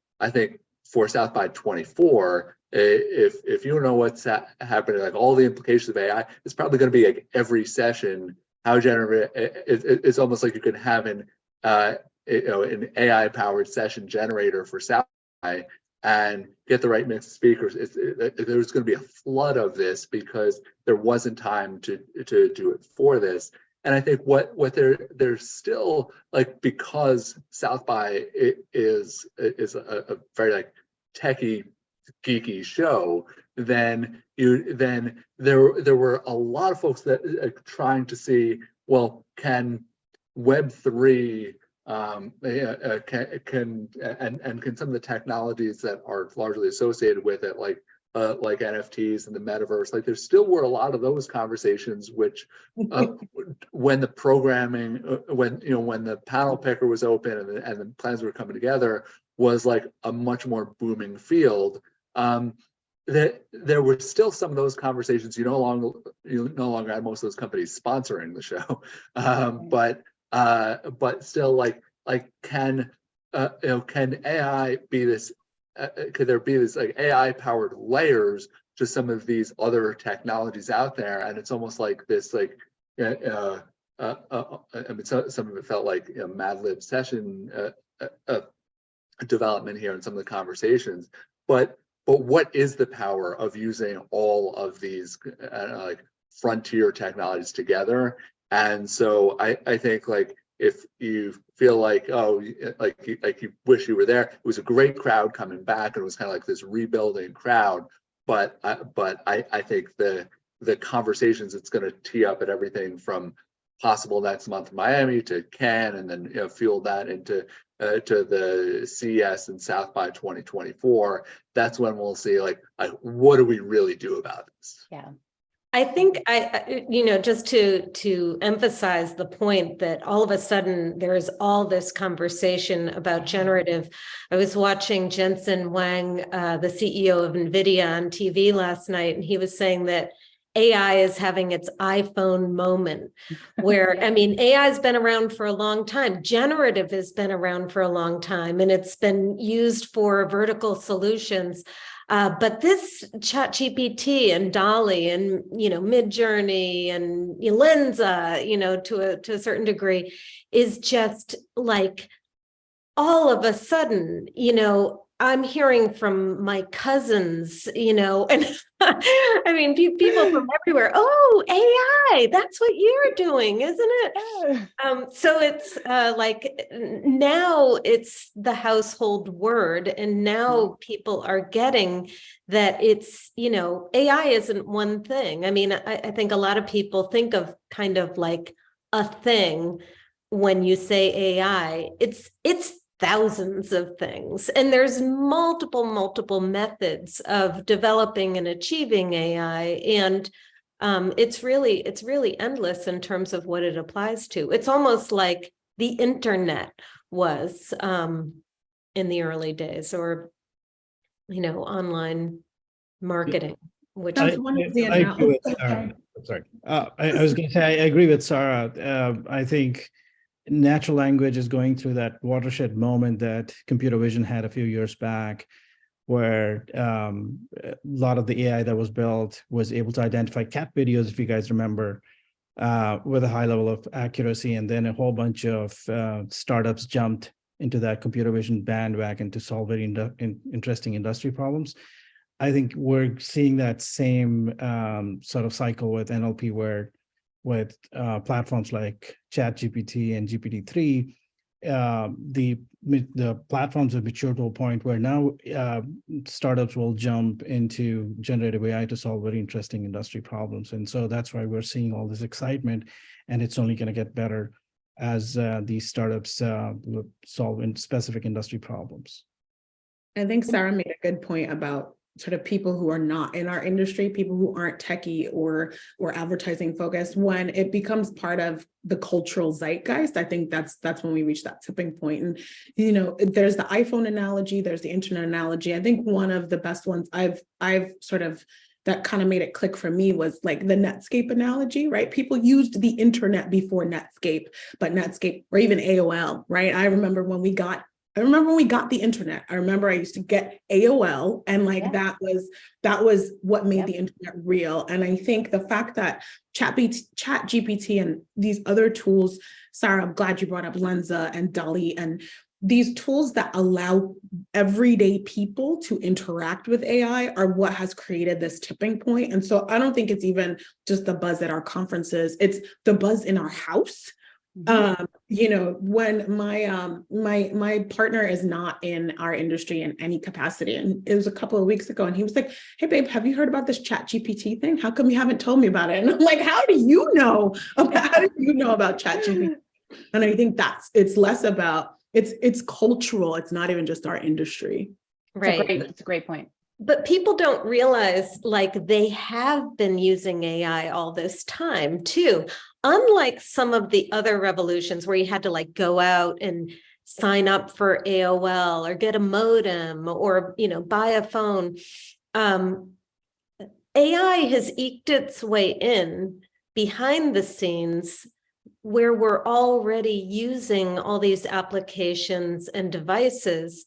for South by 24, if you know what's happening, like all the implications of AI, it's probably going to be like every session, how generative, it's almost like you can have an AI powered session generator for South by and get the right mix of speakers. There's going to be a flood of this because there wasn't time to do it for this. And I think what they're still like, because South by is a very like techie geeky show, then there were a lot of folks that are trying to see, well, can Web3 can some of the technologies that are largely associated with it, like NFTs and the metaverse, like there still were a lot of those conversations, which when the programming, when the panel picker was open and the plans were coming together, was like a much more booming field. That there were still some of those conversations. You no longer had most of those companies sponsoring the show, but still, like can AI be this? Could there be this like AI powered layers to some of these other technologies out there? And it's almost like this like I mean, some of it felt like Mad Lib session development here in some of the conversations, but what is the power of using all of these like frontier technologies together? And so I think like if you feel like, oh, like you wish you were there, it was a great crowd coming back, and it was kind of like this rebuilding crowd. But I think the conversations it's going to tee up at everything from possible next month in Miami to Cannes, and then fuel that into to the CES and South by 2024. That's when we'll see like what do we really do about this? Yeah. I think just to emphasize the point that all of a sudden there's all this conversation about generative. I was watching Jensen Huang, the CEO of NVIDIA, on TV last night, and he was saying that AI is having its iPhone moment, where, I mean, AI has been around for a long time. Generative has been around for a long time, and it's been used for vertical solutions. But this ChatGPT and DALL-E and, Midjourney and Lenza, to a certain degree, is just like all of a sudden, I'm hearing from my cousins, and I mean, people from everywhere. Oh, AI, that's what you're doing, isn't it? So it's like now it's the household word, and now people are getting that it's, AI isn't one thing. I mean, I think a lot of people think of kind of like a thing when you say AI. It's thousands of things, and there's multiple methods of developing and achieving AI, and it's really endless in terms of what it applies to. It's almost like the internet was in the early days, or online marketing, which I is agree with Sarah. Sorry, I was going to say I agree with Sarah. I think natural language is going through that watershed moment that computer vision had a few years back, where a lot of the AI that was built was able to identify cat videos, if you guys remember, with a high level of accuracy. And then a whole bunch of startups jumped into that computer vision bandwagon to solve very interesting industry problems. I think we're seeing that same sort of cycle with NLP, where with platforms like ChatGPT and GPT-3, the platforms have matured to a point where now startups will jump into generative AI to solve very interesting industry problems. And so that's why we're seeing all this excitement, and it's only going to get better as these startups solve in specific industry problems. I think Sarah made a good point about sort of people who are not in our industry, people who aren't techie or advertising focused. When it becomes part of the cultural zeitgeist, I think that's when we reach that tipping point. And there's the iPhone analogy, there's the internet analogy. I think one of the best ones I've sort of that kind of made it click for me was like the Netscape analogy, right? People used the internet before Netscape, but Netscape or even AOL, right? I remember when we got the internet. I remember I used to get AOL, and like that was what made the internet real. And I think the fact that Chat GPT and these other tools, Sarah, I'm glad you brought up Lenza and Dolly, and these tools that allow everyday people to interact with AI are what has created this tipping point. And so I don't think it's even just the buzz at our conferences, it's the buzz in our house. You know, when my partner is not in our industry in any capacity, and it was a couple of weeks ago, and he was like, "Hey babe, have you heard about this Chat GPT thing? How come you haven't told me about it?" And I'm like, how do you know about Chat GPT? And I think it's less about, it's cultural. It's not even just our industry. Right. It's a great point. But people don't realize, like, they have been using AI all this time too. Unlike some of the other revolutions where you had to like go out and sign up for AOL or get a modem or, you know, buy a phone. AI has eked its way in behind the scenes where we're already using all these applications and devices,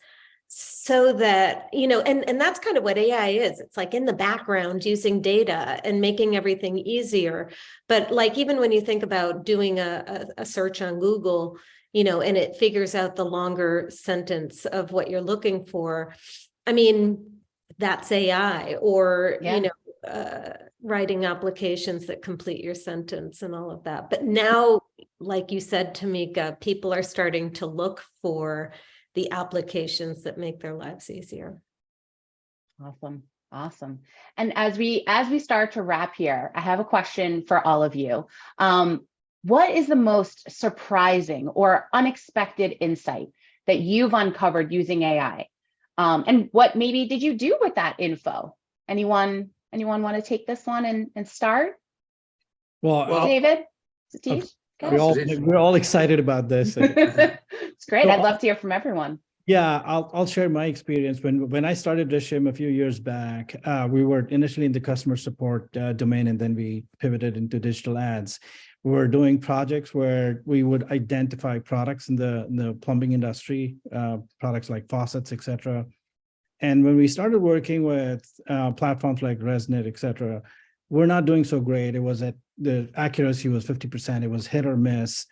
so that, you know, and that's kind of what AI is. It's like in the background using data and making everything easier. But like, even when you think about doing a search on Google, you know, and it figures out the longer sentence of what you're looking for, I mean, that's AI. Or, you know, writing applications that complete your sentence and all of that. But now, like you said, Tamika, people are starting to look for the applications that make their lives easier. Awesome. And as we start to wrap here, I have a question for all of you. What is the most surprising or unexpected insight that you've uncovered using AI? And what maybe did you do with that info? Anyone want to take this one and start? Well, David, Satish? we're all excited about this. It's great. I'd love to hear from everyone. Yeah, I'll share my experience. When I started Dishim a few years back, we were initially in the customer support domain, and then we pivoted into digital ads. We were doing projects where we would identify products in the plumbing industry, products like faucets, etc. And when we started working with platforms like Resonate, etc., we're not doing so great. It was the accuracy was 50%. It was hit or miss.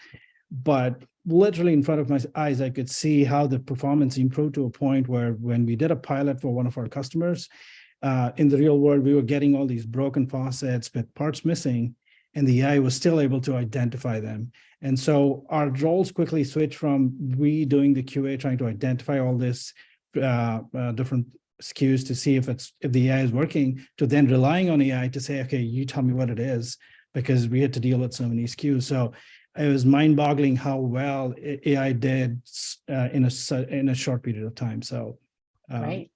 But literally in front of my eyes, I could see how the performance improved to a point where when we did a pilot for one of our customers, in the real world, we were getting all these broken faucets with parts missing, and the AI was still able to identify them. And so our roles quickly switched from we doing the QA, trying to identify all this different SKUs to see if the AI is working, to then relying on AI to say, okay, you tell me what it is, because we had to deal with so many SKUs. So it was mind-boggling how well AI did in a short period of time. So, right.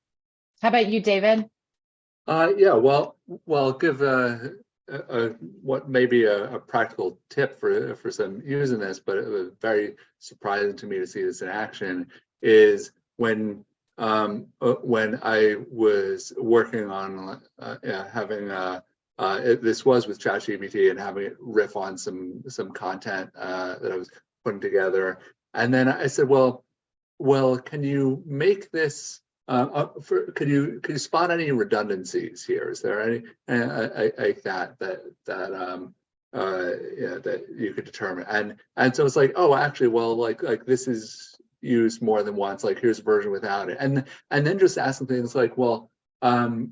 How about you, David? Yeah, well, I'll give what may be a practical tip for some using this, but it was very surprising to me to see this in action. Is when I was working on having this was with ChatGPT and having it riff on some content that I was putting together, and then I said, well, can you make this? Could you spot any redundancies here? Is there any like that you could determine? And so it's like, oh, actually, well, like this is used more than once. Like here's a version without it, and then just asking things like, well, I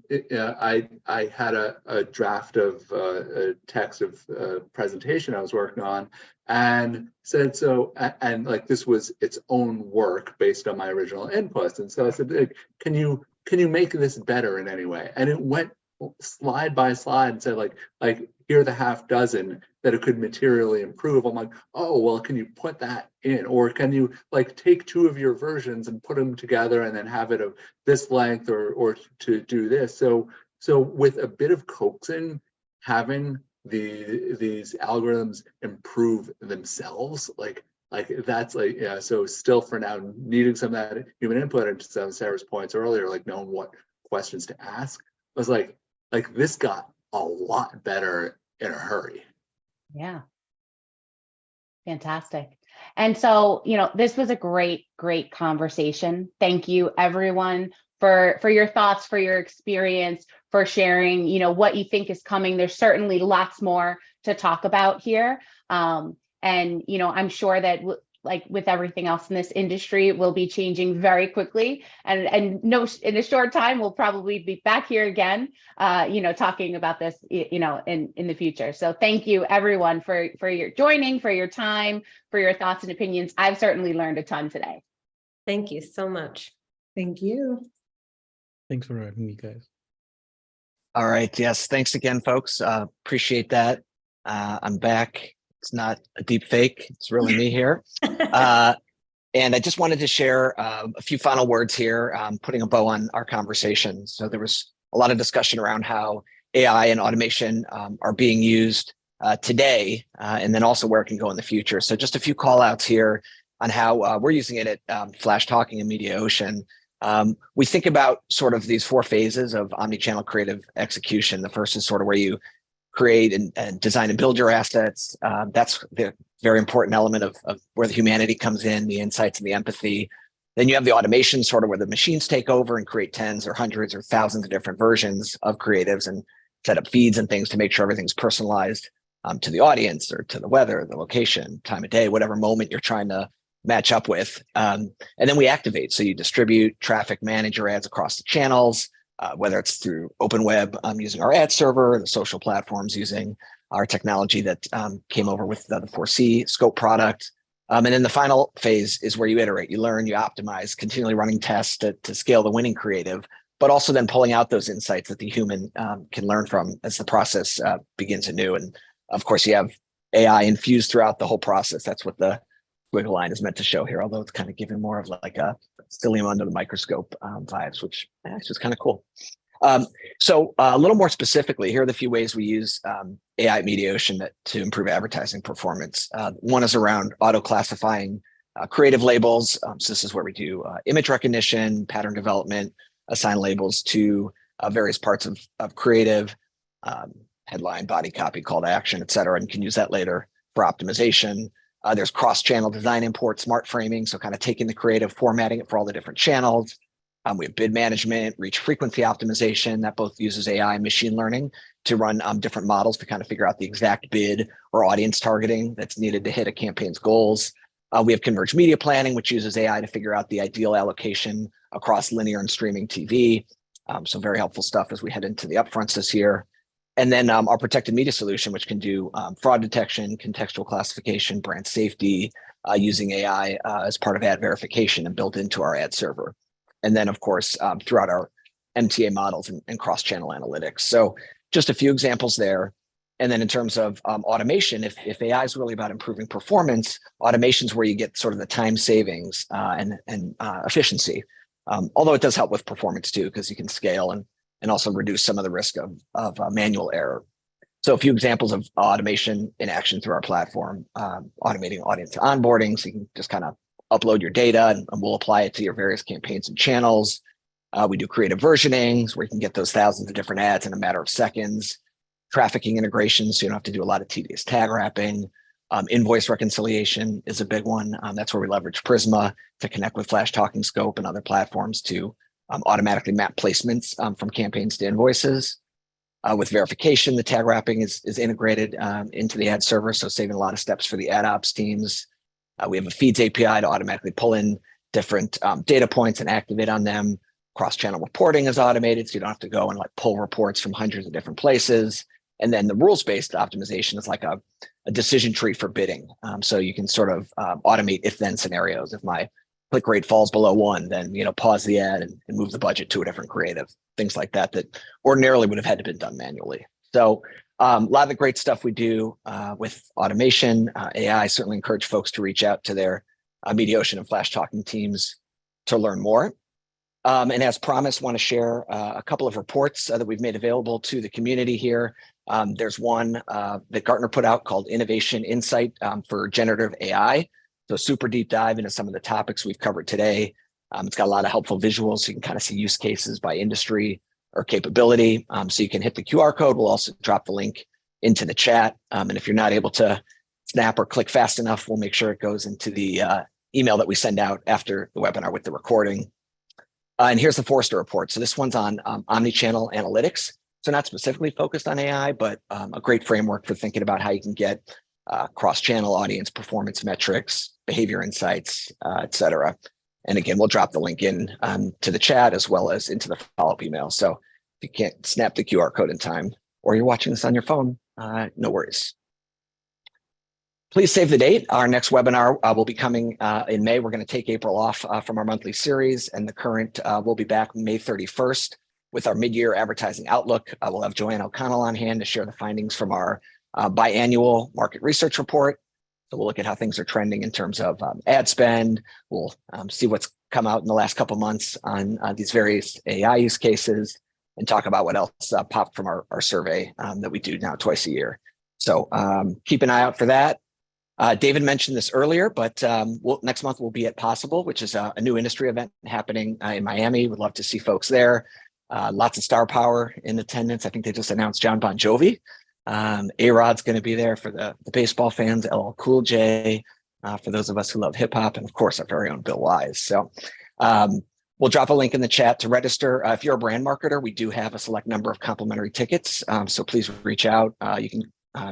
had a draft of a text of a presentation I was working on, and said so, and like this was its own work based on my original inputs, and so I said, can you make this better in any way? And it went slide by slide and said like here are the half dozen that it could materially improve. I'm like, oh, well, can you put that in? Or can you like take two of your versions and put them together and then have it of this length or to do this? So with a bit of coaxing, having these algorithms improve themselves, like that's like, yeah, so still for now needing some of that human input, and to some of Sarah's points earlier, like knowing what questions to ask, was like, like this got a lot better in a hurry. Yeah. Fantastic. And so, this was a great, great conversation. Thank you, everyone, for your thoughts, for your experience, for sharing, what you think is coming. There's certainly lots more to talk about here. And, I'm sure that like with everything else in this industry, will be changing very quickly. And no, in a short time, we'll probably be back here again, talking about this, in the future. So thank you, everyone, for your joining, for your time, for your thoughts and opinions. I've certainly learned a ton today. Thank you so much. Thank you. Thanks for having me, guys. All right. Yes. Thanks again, folks. Appreciate that. I'm back. It's not a deep fake. It's really me here. And I just wanted to share a few final words here, putting a bow on our conversation. So there was a lot of discussion around how AI and automation are being used today, and then also where it can go in the future. So just a few call outs here on how we're using it at Flash Talking and Mediaocean. We think about sort of these 4 phases of omnichannel creative execution. The first is sort of where you create and design and build your assets. That's the very important element of where the humanity comes in, the insights and the empathy. Then you have the automation, sort of where the machines take over and create tens or hundreds or thousands of different versions of creatives and set up feeds and things to make sure everything's personalized to the audience or to the weather, the location, time of day, whatever moment you're trying to match up with. And then we activate. So you distribute, traffic, manage your ads across the channels, whether it's through open web using our ad server, the social platforms using our technology that came over with the 4C scope product. And then the final phase is where you iterate, you learn, you optimize, continually running tests to scale the winning creative, but also then pulling out those insights that the human can learn from as the process begins anew. And of course, you have AI infused throughout the whole process. That's what the squiggly line is meant to show here, although it's kind of giving more of like a psyllium under the microscope vibes, which actually is kind of cool. So a little more specifically, here are the few ways we use AI at Mediaocean to improve advertising performance. One is around auto-classifying creative labels. So this is where we do image recognition, pattern development, assign labels to various parts of creative, headline, body copy, call to action, et cetera, and can use that later for optimization. There's cross-channel design import, smart framing, so kind of taking the creative, formatting it for all the different channels. We have bid management, reach frequency optimization that both uses AI and machine learning to run different models to kind of figure out the exact bid or audience targeting that's needed to hit a campaign's goals. We have converged media planning, which uses AI to figure out the ideal allocation across linear and streaming TV. So very helpful stuff as we head into the upfronts this year. And then our protected media solution, which can do fraud detection, contextual classification, brand safety, using AI as part of ad verification and built into our ad server. And then, of course, throughout our MTA models and cross-channel analytics. So just a few examples there. And then in terms of automation, if AI is really about improving performance, automation is where you get sort of the time savings and efficiency. Although it does help with performance too, because you can scale and also reduce some of the risk of manual error. So a few examples of automation in action through our platform, automating audience onboarding. So you can just kind of upload your data and we'll apply it to your various campaigns and channels. We do creative versionings where you can get those thousands of different ads in a matter of seconds. Trafficking integrations, so you don't have to do a lot of tedious tag wrapping. Invoice reconciliation is a big one. That's where we leverage Prisma to connect with Flash Talking Scope and other platforms to automatically map placements from campaigns to invoices. With verification, the tag wrapping is integrated into the ad server, so saving a lot of steps for the ad ops teams. We have a feeds API to automatically pull in different data points and activate on them. Cross-channel reporting is automated, so you don't have to go and like pull reports from hundreds of different places. And then the rules-based optimization is like a decision tree for bidding. So you can sort of automate if-then scenarios. If my click rate falls below 1, then pause the ad and move the budget to a different creative. Things like that ordinarily would have had to been done manually. So a lot of the great stuff we do with automation, AI. I certainly encourage folks to reach out to their Mediaocean and Flash Talking teams to learn more. And as promised, want to share a couple of reports that we've made available to the community here. There's one that Gartner put out called Innovation Insight for Generative AI. So super deep dive into some of the topics we've covered today. It's got a lot of helpful visuals, so you can kind of see use cases by industry or capability. So you can hit the QR code. We'll also drop the link into the chat. And if you're not able to snap or click fast enough, we'll make sure it goes into the email that we send out after the webinar with the recording. And here's the Forrester report. So this one's on omnichannel analytics. So not specifically focused on AI, but a great framework for thinking about how you can get cross-channel audience performance metrics, behavior insights, et cetera. And again, we'll drop the link in to the chat as well as into the follow-up email. So if you can't snap the QR code in time, or you're watching this on your phone, no worries. Please save the date. Our next webinar will be coming in May. We're going to take April off from our monthly series, and the current will be back May 31st with our mid-year advertising outlook. We'll have Joanne O'Connell on hand to share the findings from our biannual market research report. So we'll look at how things are trending in terms of ad spend. We'll see what's come out in the last couple months on these various AI use cases, and talk about what else popped from our survey that we do now twice a year. So keep an eye out for that. David mentioned this earlier, but next month we'll be at Possible, which is a new industry event happening in Miami. We'd love to see folks there. Lots of star power in attendance. I think they just announced John Bon Jovi. A-Rod's going to be there for the baseball fans, LL Cool J, for those of us who love hip hop, and of course our very own Bill Wise. So we'll drop a link in the chat to register. If you're a brand marketer, we do have a select number of complimentary tickets. So please reach out. You can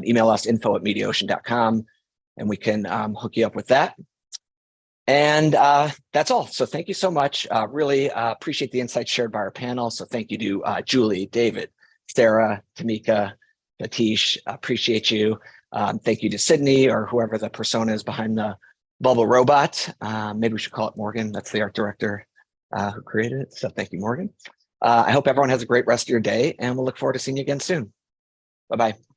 email us info@mediaocean.com. and we can hook you up with that. And that's all. So thank you so much. Really appreciate the insights shared by our panel. So thank you to Julie, David, Sarah, Tamika, Atish, appreciate you. Thank you to Sydney, or whoever the persona is behind the bubble robot. Maybe we should call it Morgan. That's the art director who created it. So thank you, Morgan. I hope everyone has a great rest of your day, and we'll look forward to seeing you again soon. Bye-bye.